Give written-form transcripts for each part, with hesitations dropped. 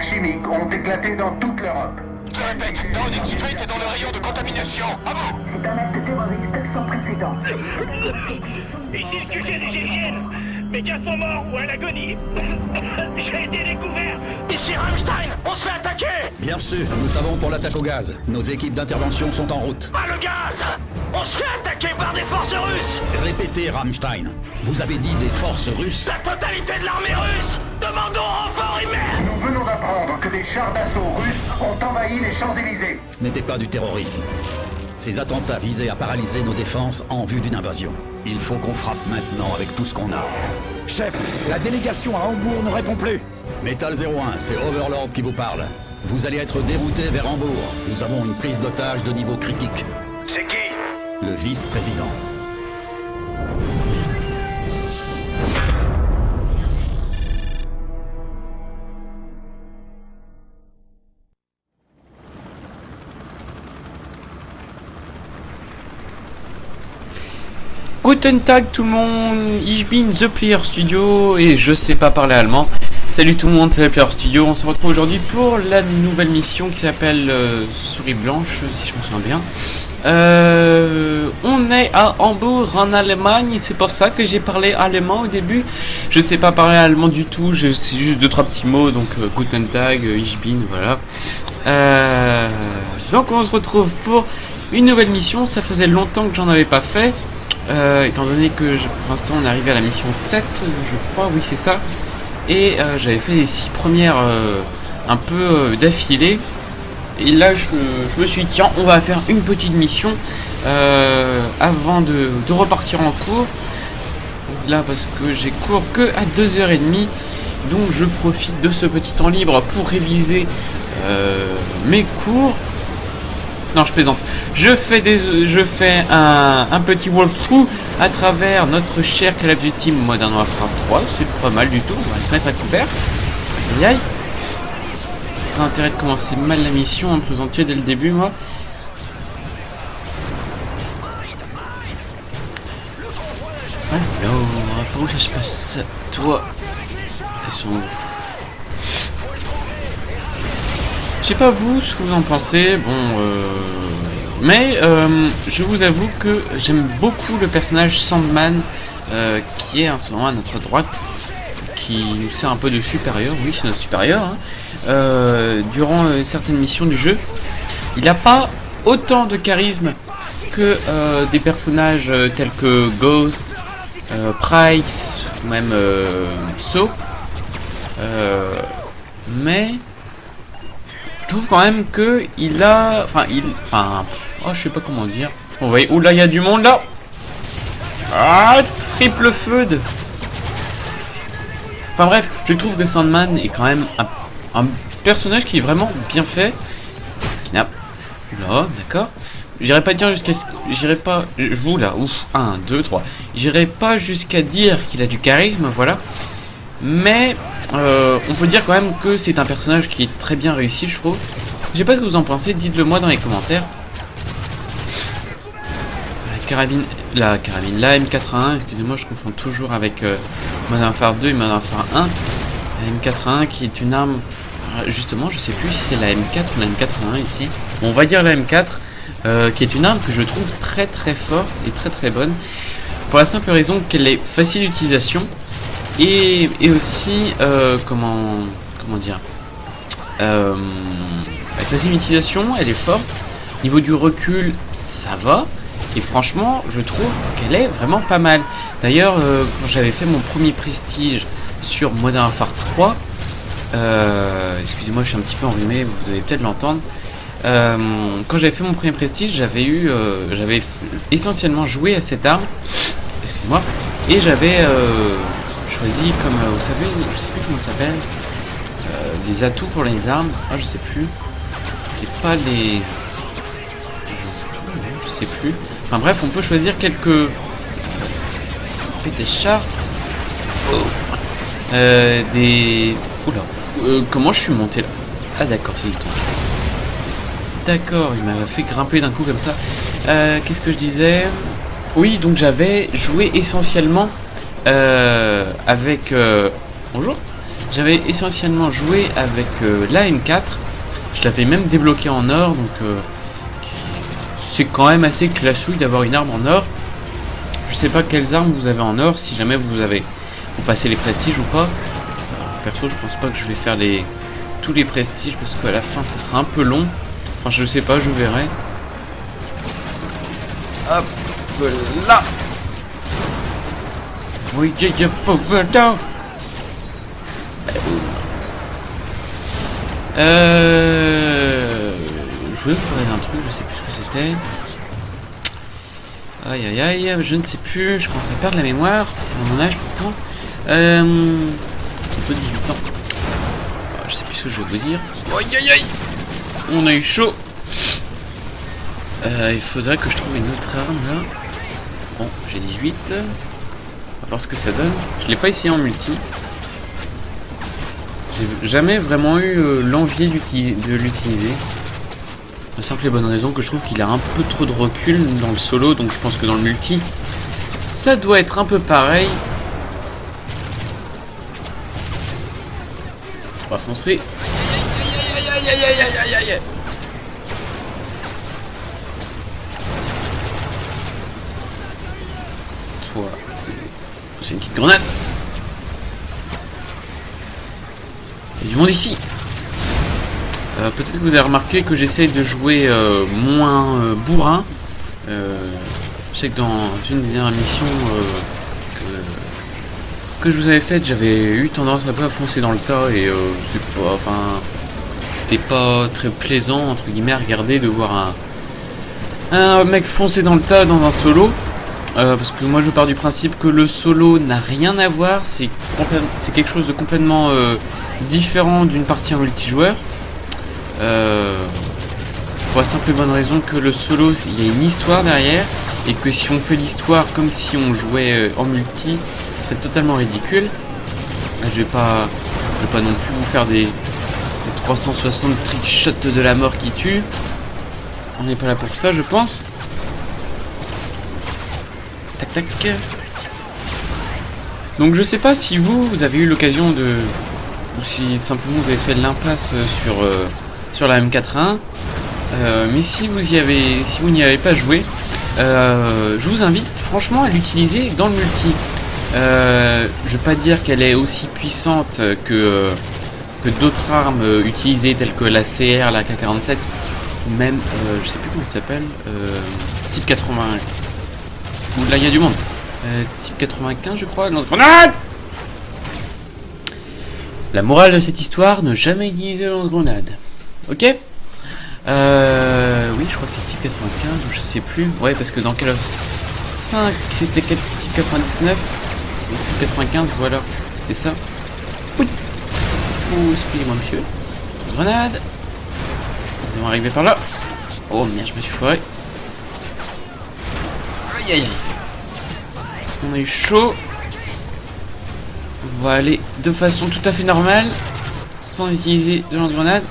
attaques chimiques ont éclaté dans toute l'Europe. Je répète, Downing Street est dans le rayon de contamination. À vous! C'est un acte terroriste sans précédent. Ici le QG des GIGN. Mes gars sont morts ou à l'agonie. J'ai été découvert. Ici Rammstein, on se fait attaquer. Bien sûr, nous savons pour l'attaque au gaz. Nos équipes d'intervention sont en route. Pas le gaz. On se fait attaquer par des forces russes. Répétez, Rammstein. Vous avez dit des forces russes? La totalité de l'armée russe. Demandons renfort immédiat. Nous venons d'apprendre que des chars d'assaut russes ont envahi les Champs-Élysées. Ce n'était pas du terrorisme. Ces attentats visaient à paralyser nos défenses en vue d'une invasion. Il faut qu'on frappe maintenant avec tout ce qu'on a. Chef, la délégation à Hambourg ne répond plus. Metal 01, c'est Overlord qui vous parle. Vous allez être dérouté vers Hambourg. Nous avons une prise d'otage de niveau critique. C'est qui? Le vice-président. Guten Tag tout le monde, ich bin The Player Studio et je sais pas parler allemand. Salut tout le monde, c'est The Player Studio, on se retrouve aujourd'hui pour la nouvelle mission qui s'appelle Souris Blanche, si je me souviens bien. On est à Hambourg en Allemagne, c'est pour ça que j'ai parlé allemand au début. Je sais pas parler allemand du tout, c'est juste 2-3 petits mots, donc Guten Tag, ich bin, voilà. Donc on se retrouve pour une nouvelle mission, ça faisait longtemps que j'en avais pas fait. Étant donné que pour l'instant on est arrivé à la mission 7, je crois, oui c'est ça. Et j'avais fait les 6 premières un peu d'affilée. Et là je me suis dit tiens, on va faire une petite mission avant de repartir en cours. Là parce que j'ai cours que à 2h30. Donc je profite de ce petit temps libre pour réviser mes cours. Non, je plaisante. Je fais un petit walkthrough à travers notre cher Call of Duty Modern Warfare 3. C'est pas mal du tout. On va se mettre à couvert. Aïe aïe. Pas intérêt de commencer mal la mission en me faisant tuer dès le début, moi. Alors, par où ça se passe? Toi. Ils sont où? Je sais pas vous ce que vous en pensez, mais je vous avoue que j'aime beaucoup le personnage Sandman qui est en ce moment à notre droite, qui nous sert un peu de supérieur, oui c'est notre supérieur, hein, durant certaines missions du jeu. Il n'a pas autant de charisme que des personnages tels que Ghost, Price ou même So, mais je trouve quand même que il a, oh je sais pas comment dire. On va, oh là il y a du monde là. Ah, triple feud. Enfin bref, je trouve que Sandman est quand même un personnage qui est vraiment bien fait, qui n'a, là d'accord. J'irai pas dire jusqu'à, j'irai pas, je vous là, ouf, 1, 2, 3. J'irai pas jusqu'à dire qu'il a du charisme, voilà. Mais on peut dire quand même que c'est un personnage qui est très bien réussi, je trouve. Je sais pas ce que vous en pensez, dites-le moi dans les commentaires. La M4A1, excusez-moi, je confonds toujours avec Modern Warfare 2 et Modern Warfare 1. La M4A1 qui est une arme, justement, je sais plus si c'est la M4 ou la M4A1 ici. Bon, on va dire la M4, qui est une arme que je trouve très très forte et très très bonne. Pour la simple raison qu'elle est facile d'utilisation. Et aussi, comment dire, elle est facile d'utilisation, elle est forte. Niveau du recul, ça va. Et franchement, je trouve qu'elle est vraiment pas mal. D'ailleurs, quand j'avais fait mon premier prestige sur Modern Warfare 3, excusez-moi, je suis un petit peu enrhumé, vous devez peut-être l'entendre. Quand j'avais fait mon premier prestige, j'avais essentiellement joué à cette arme. Excusez-moi. Et j'avais choisi comme, vous savez, je sais plus comment ça s'appelle, les atouts pour les armes. Ah, je sais plus. C'est pas les... Je sais plus. Enfin bref, on peut choisir quelques... Des chars. Oh. Des... Oula. Comment je suis monté là? Ah d'accord, c'est le temps. D'accord, il m'a fait grimper d'un coup comme ça. Qu'est-ce que je disais? Oui, donc j'avais joué essentiellement avec... bonjour. J'avais essentiellement joué avec la M4. Je l'avais même débloqué en or, donc c'est quand même assez classouille d'avoir une arme en or. Je sais pas quelles armes vous avez en or, si jamais vous passez les prestiges ou pas. Perso, je pense pas que je vais faire tous les prestiges parce qu'à la fin ça sera un peu long. Enfin, je sais pas, je verrai. Hop là. Oui, je voulais vous parler d'un truc, je sais plus ce que c'était. Aïe aïe aïe, je ne sais plus, je commence à perdre la mémoire. À mon âge pourtant. Plutôt 18 ans. Je sais plus ce que je vais vous dire. Aïe aïe aïe. On a eu chaud. Il faudrait que je trouve une autre arme là. Bon, j'ai 18. On va voir ce que ça donne. Je l'ai pas essayé en multi. J'ai jamais vraiment eu l'envie de l'utiliser. La simple et bonne raison que je trouve qu'il a un peu trop de recul dans le solo, donc je pense que dans le multi, ça doit être un peu pareil. On va foncer. Aïe aïe aïe aïe aïe aïe aïe aïe. Toi, c'est une petite grenade. Il y a du monde ici. Peut-être que vous avez remarqué que j'essaye de jouer moins bourrin. Je sais que dans une des dernières missions que je vous avais faites, j'avais eu tendance un peu à foncer dans le tas et c'était pas très plaisant entre guillemets à regarder de voir un mec foncer dans le tas dans un solo. Parce que moi je pars du principe que le solo n'a rien à voir, c'est quelque chose de complètement différent d'une partie en multijoueur. Pour la simple et bonne raison que le solo, il y a une histoire derrière, et que si on fait l'histoire comme si on jouait en multi, ce serait totalement ridicule. Je vais pas non plus vous faire des 360 trickshots de la mort qui tuent. On n'est pas là pour ça, je pense. Tac tac. Donc je sais pas si vous avez eu l'occasion de, ou si simplement vous avez fait l'impasse sur la M4A1, mais si vous n'y avez pas joué, je vous invite franchement à l'utiliser dans le multi. Je vais pas dire qu'elle est aussi puissante que d'autres armes utilisées telles que la CR, la K47, ou même, je sais plus comment ça s'appelle, type 80. Là il y a du monde. Type 95 je crois. Lance-grenade. La morale de cette histoire, ne jamais utiliser le lance-grenade. Ok. Oui, je crois que c'est type 95 ou je sais plus. Ouais, parce que dans Call of 5 c'était type 99 ou type 95, voilà, c'était ça. Oui. Oh, excusez-moi monsieur. Grenade. Ils vont arriver par là. Oh merde, je me suis foiré. Aïe aïe aïe. On a eu chaud. On va aller de façon tout à fait normale, sans utiliser de lance-grenade.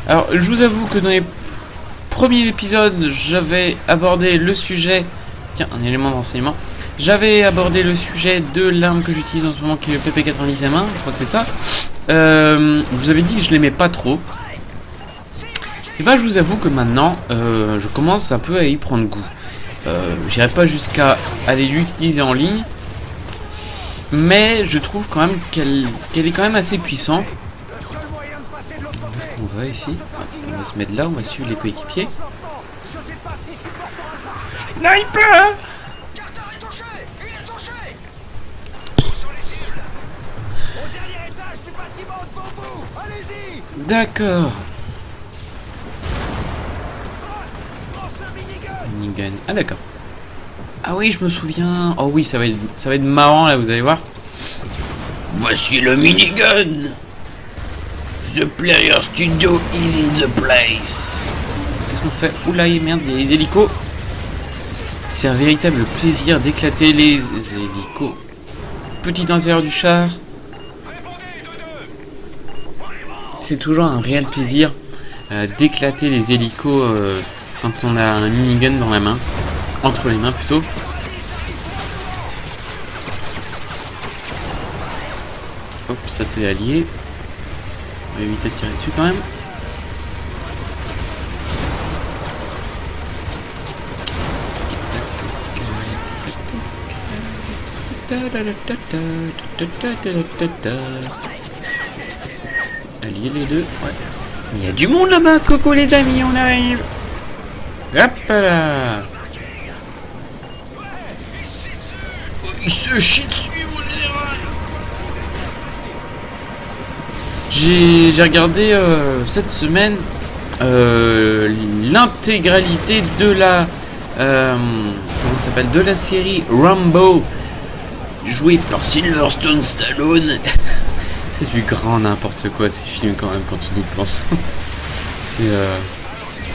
Alors, je vous avoue que dans les premiers épisodes, j'avais abordé le sujet... Tiens, un élément de renseignement. J'avais abordé le sujet de l'arme que j'utilise en ce moment, qui est le PP90M1, je crois que c'est ça. Je vous avais dit que je l'aimais pas trop. Et ben, je vous avoue que maintenant, je commence un peu à y prendre goût. J'irai pas jusqu'à aller l'utiliser en ligne, mais je trouve quand même qu'elle est quand même assez puissante. Où est-ce qu'on va ici? On va se mettre là, on va suivre les coéquipiers. Sniper! D'accord. Minigun. Ah d'accord. Ah oui, je me souviens. Oh oui, ça va être marrant là, vous allez voir. Voici le minigun. The player studio is in the place. Qu'est-ce qu'on fait? Oula, merde, il y a les hélicos. C'est un véritable plaisir d'éclater les hélicos. Petit intérieur du char. C'est toujours un réel plaisir d'éclater les hélicos quand on a un minigun dans la main. Entre les mains plutôt. Hop, ça c'est allié. On va éviter de tirer dessus quand même. Alliés les deux, ouais. Il y a du monde là-bas, coucou les amis, on arrive. Hop là. Il se chie dessus, mon général. J'ai regardé cette semaine l'intégralité de la comment ça s'appelle, de la série Rambo, jouée par Sylvester Stallone. C'est du grand n'importe quoi ces films quand même quand tu y penses. C'est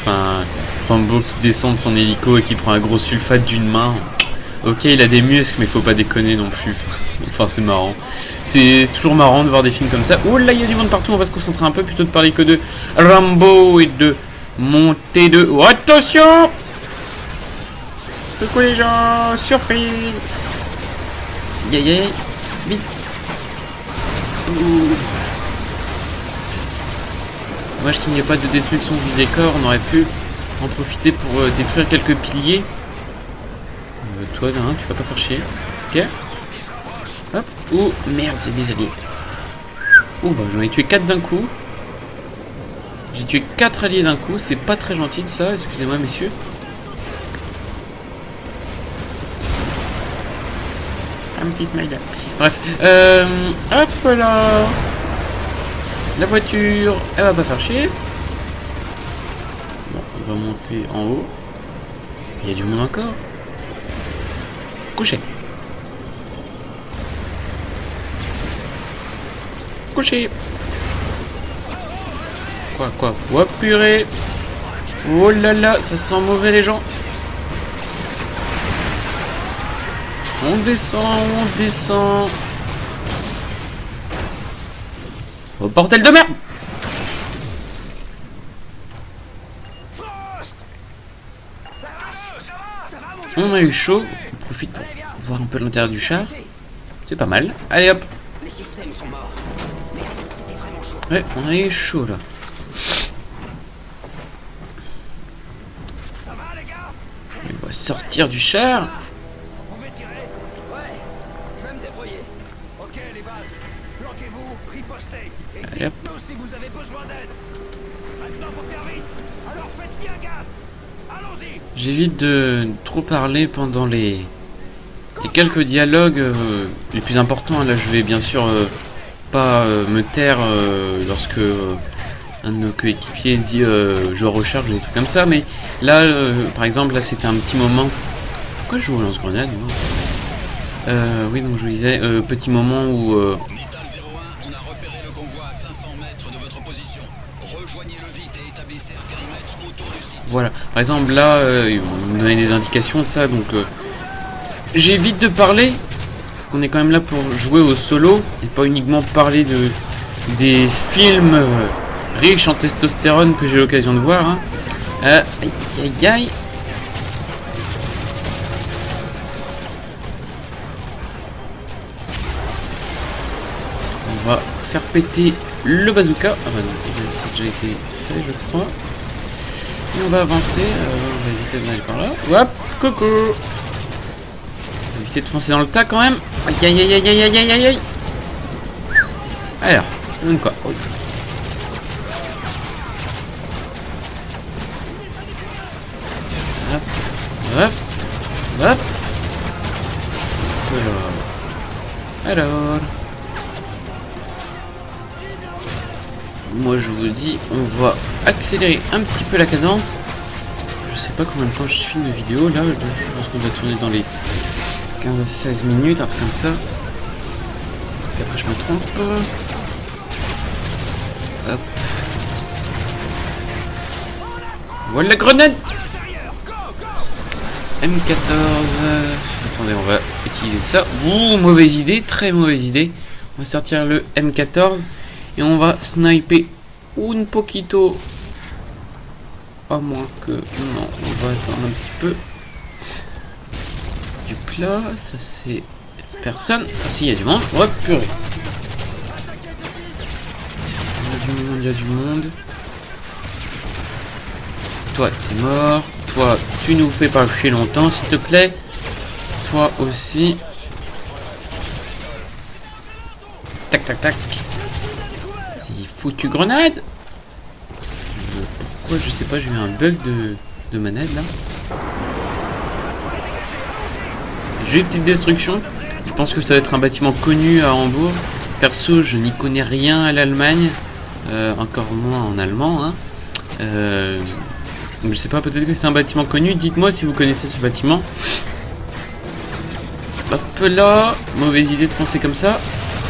enfin Rambo qui descend de son hélico et qui prend un gros sulfate d'une main. Ok, il a des muscles, mais faut pas déconner non plus. Enfin, c'est marrant. C'est toujours marrant de voir des films comme ça. Oh là, il y a du monde partout. On va se concentrer un peu plutôt de parler que de Rambo et de monter de. Oh, attention! Coucou les gens, surprise! Yay, vite! Dommage qu'il n'y ait pas de destruction du décor. On aurait pu en profiter pour détruire quelques piliers. Toi, là, tu vas pas faire chier. Ok. Hop. Oh, merde, c'est des alliés. Oh, bah, j'en ai tué 4 d'un coup. J'ai tué 4 alliés d'un coup. C'est pas très gentil de ça. Excusez-moi, messieurs. Un petit smile. Bref. Hop là. La voiture, elle va pas faire chier. Bon, on va monter en haut. Il y a du monde encore. Couché. Couché. Quoi. Oh purée. Oh là là, ça sent mauvais les gens. On descend. Oh bordel de merde. On a eu chaud. On profite pour voir un peu l'intérieur du char. C'est pas mal. Allez hop. Ouais, on a eu chaud là. On va sortir du char. Allez hop. J'évite de trop parler pendant les quelques dialogues les plus importants. Là, je vais bien sûr pas me taire lorsque un de nos coéquipiers dit je recharge, des trucs comme ça. Mais là, par exemple, là, c'était un petit moment. Pourquoi je joue au lance-grenade? Oui, donc je vous disais, petit moment où voilà, par exemple là, ils me donnaient des indications de ça, donc j'évite de parler, parce qu'on est quand même là pour jouer au solo, et pas uniquement parler des films riches en testostérone que j'ai l'occasion de voir. Hein. Aïe. On va faire péter le bazooka. Ah bah non, ça a déjà été fait, je crois. Et on va avancer, on va éviter d'aller par là. Hop, coucou. On va éviter de foncer dans le tas quand même. Aïe. Alors, on donne quoi? Oui. Hop. Alors. Moi je vous dis, on va accélérer un petit peu la cadence. Je sais pas combien de temps je suis de vidéo là, je pense qu'on va tourner dans les 15-16 minutes, un truc comme ça. Peut-être qu'après je me trompe. Hop. Voilà la grenade. M14. Attendez, on va utiliser ça. Ouh, mauvaise idée, très mauvaise idée. On va sortir le M14. Et on va sniper un poquito. À moins que... Non, on va attendre un petit peu. Du plat, ça c'est... Personne. Ah si, il y a du monde. Ouais, purée. monde, il y a du monde. Toi, t'es mort. Toi, tu nous fais pas chier longtemps, s'il te plaît. Toi aussi. Tac, tac, tac. Il foutu grenade. Pourquoi, je sais pas, j'ai eu un bug de manette, là. J'ai une petite destruction. Je pense que ça va être un bâtiment connu à Hambourg. Perso, je n'y connais rien à l'Allemagne. Encore moins en allemand, hein. Donc je sais pas, peut-être que c'est un bâtiment connu. Dites-moi si vous connaissez ce bâtiment. Hop là. Mauvaise idée de foncer comme ça.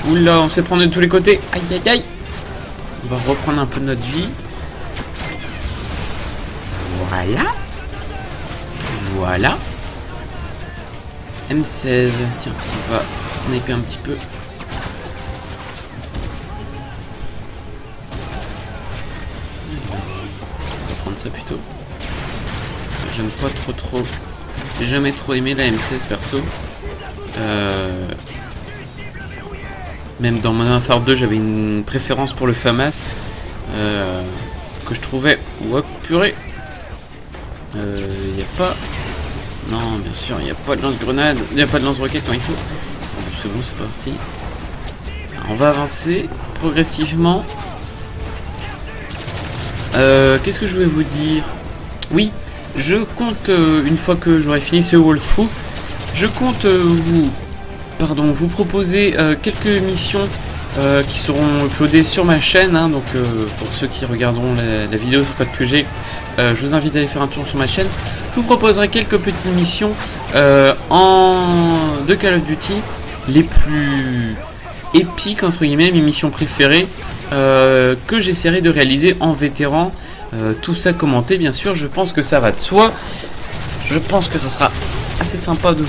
Oula, on se prend de tous les côtés. Aïe aïe aïe. On va reprendre un peu de notre vie. Voilà. Voilà. M16. Tiens, on va sniper un petit peu. On va prendre ça plutôt. J'aime pas trop. J'ai jamais trop aimé la M16 perso. Même dans Modern Warfare 2, j'avais une préférence pour le FAMAS. Que je trouvais... Oh purée. Y a pas... Non, bien sûr, il n'y a pas de lance-grenade. Il n'y a pas de lance-roquette quand il faut. C'est bon, c'est parti. Alors, on va avancer progressivement. Qu'est-ce que je vais vous dire? Oui, je compte, une fois que j'aurai fini ce walkthrough, je compte vous proposer quelques missions qui seront uploadées sur ma chaîne. Hein, donc pour ceux qui regarderont la vidéo sur Code QG, je vous invite à aller faire un tour sur ma chaîne. Je vous proposerai quelques petites missions de Call of Duty, les plus épiques entre guillemets, mes missions préférées, que j'essaierai de réaliser en vétéran. Tout ça commenté bien sûr, je pense que ça va de soi. Je pense que ça sera assez sympa de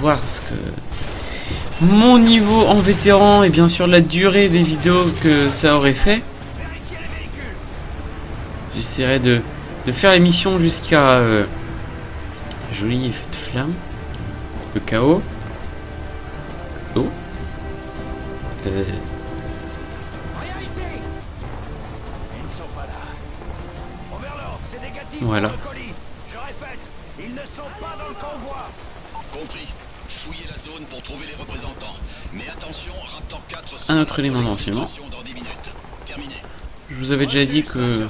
voir ce que mon niveau en vétéran et bien sûr la durée des vidéos que ça aurait fait. J'essaierai de faire l'émission jusqu'à joli effet de flamme, de chaos. Oh. Voilà. Je répète, ils ne sont pas dans le convoi. Compris. Fouillez la zone pour trouver les représentants. Mais attention, Raptor 4... Un autre élément d'enseignement. Je vous avais déjà dit que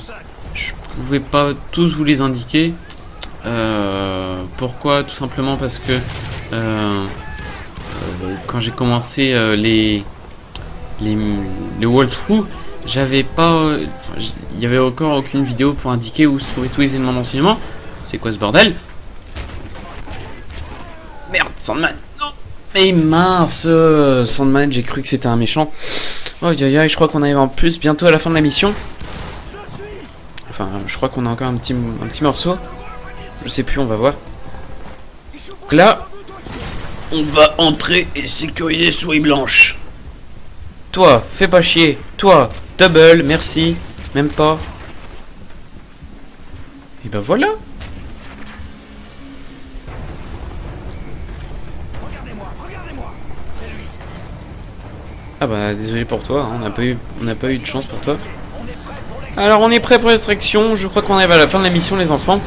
je pouvais pas tous vous les indiquer. Pourquoi? Tout simplement parce que quand j'ai commencé les walkthroughs, j'avais pas, il y avait encore aucune vidéo pour indiquer où se trouvaient tous les éléments d'enseignement. C'est quoi ce bordel? Merde, Sandman. Non. Mais mince, Sandman, j'ai cru que c'était un méchant. Oh aïe aïe, je crois qu'on arrive en plus bientôt à la fin de la mission. Enfin, je crois qu'on a encore un petit morceau. Je sais plus, on va voir. Donc là, on va entrer et sécuriser souris blanche. Toi, fais pas chier. Toi, double, merci. Même pas. Et ben voilà. Ah bah désolé pour toi, hein, on n'a pas eu de chance pour toi. Alors on est prêt pour l'extraction. Je crois qu'on arrive à la fin de la mission les enfants.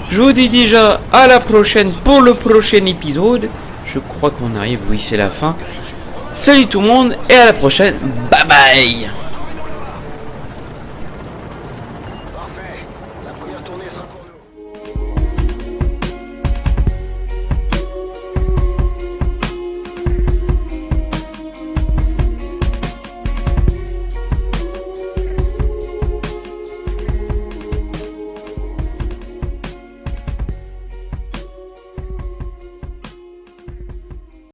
Je vous dis déjà à la prochaine pour le prochain épisode. Je crois qu'on arrive, oui c'est la fin. Salut tout le monde et à la prochaine. Bye bye. Parfait. La première tournée sera pour nous.